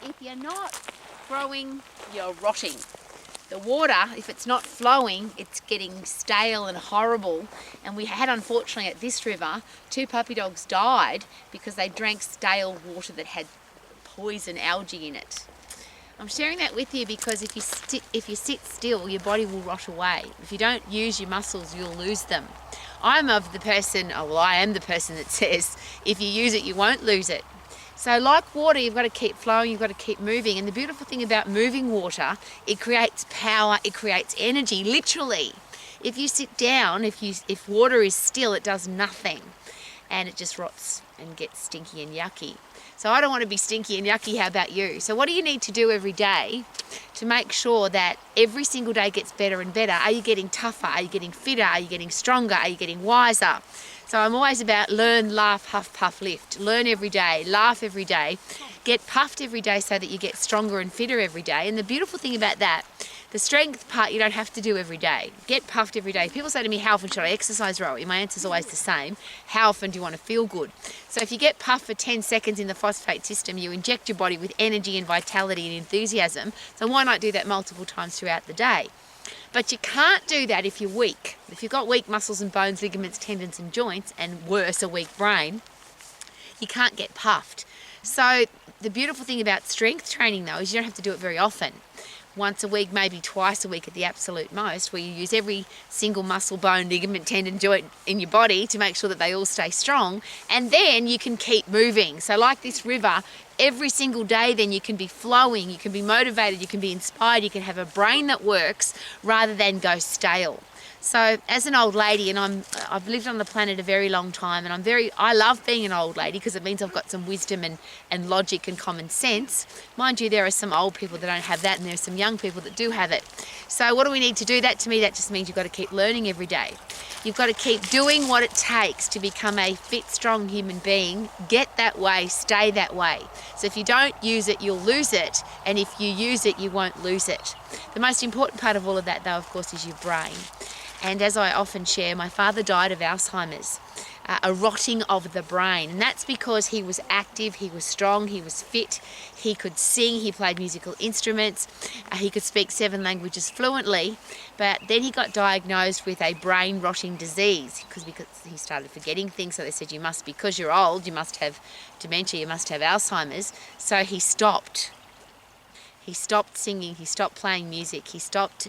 if you're not growing, you're rotting. The water, if it's not flowing, it's getting stale and horrible. And we had, unfortunately, at this river, 2 puppy dogs died because they drank stale water that had poison algae in it. I'm sharing that with you because if you sit still, your body will rot away. If you don't use your muscles, you'll lose them. I am the person that says, if you use it, you won't lose it. So like water, you've got to keep flowing, you've got to keep moving. And the beautiful thing about moving water, it creates power, it creates energy, literally. If you sit down, if water is still, it does nothing. And it just rots and gets stinky and yucky. So I don't want to be stinky and yucky. How about you? So what do you need to do every day to make sure that every single day gets better and better? Are you getting tougher? Are you getting fitter? Are you getting stronger? Are you getting wiser? So I'm always about learn, laugh, huff, puff, lift. Learn every day, laugh every day, get puffed every day so that you get stronger and fitter every day. And the beautiful thing about that, the strength part you don't have to do every day. Get puffed every day. People say to me, how often should I exercise, Rowie? My answer is always the same. How often do you want to feel good? So if you get puffed for 10 seconds in the phosphate system, you inject your body with energy and vitality and enthusiasm. So why not do that multiple times throughout the day? But you can't do that if you're weak. If you've got weak muscles and bones, ligaments, tendons and joints, and worse, a weak brain, you can't get puffed. So the beautiful thing about strength training though is you don't have to do it very often. Once a week, maybe twice a week at the absolute most, where you use every single muscle, bone, ligament, tendon, joint in your body to make sure that they all stay strong, and then you can keep moving. So like this river, every single day then you can be flowing, you can be motivated, you can be inspired, you can have a brain that works rather than go stale. So as an old lady, and I've lived on the planet a very long time, and I love being an old lady because it means I've got some wisdom and logic and common sense. Mind you, there are some old people that don't have that, and there are some young people that do have it. So what do we need to do? That to me, that just means you've got to keep learning every day. You've got to keep doing what it takes to become a fit, strong human being. Get that way, stay that way. So if you don't use it, you'll lose it. And if you use it, you won't lose it. The most important part of all of that, though, of course, is your brain. And as I often share, my father died of Alzheimer's, a rotting of the brain. And that's because he was active, he was strong, he was fit, he could sing, he played musical instruments, he could speak 7 languages fluently. But then he got diagnosed with a brain rotting disease because he started forgetting things. So they said, because you're old, you must have dementia, you must have Alzheimer's. So he stopped. He stopped singing, he stopped playing music, he stopped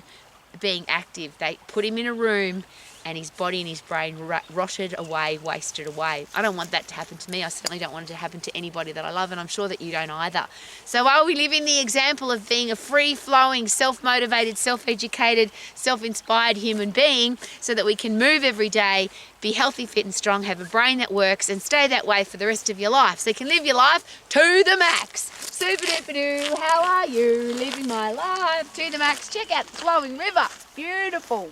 being active. They put him in a room and his body and his brain rotted away, wasted away. I don't want that to happen to me. I certainly don't want it to happen to anybody that I love, and I'm sure that you don't either. So are we living the example of being a free-flowing, self-motivated, self-educated, self-inspired human being so that we can move every day, be healthy, fit and strong, have a brain that works and stay that way for the rest of your life so you can live your life to the max. Super duper doo, how are you? Living my life to the max. Check out the flowing river. Beautiful.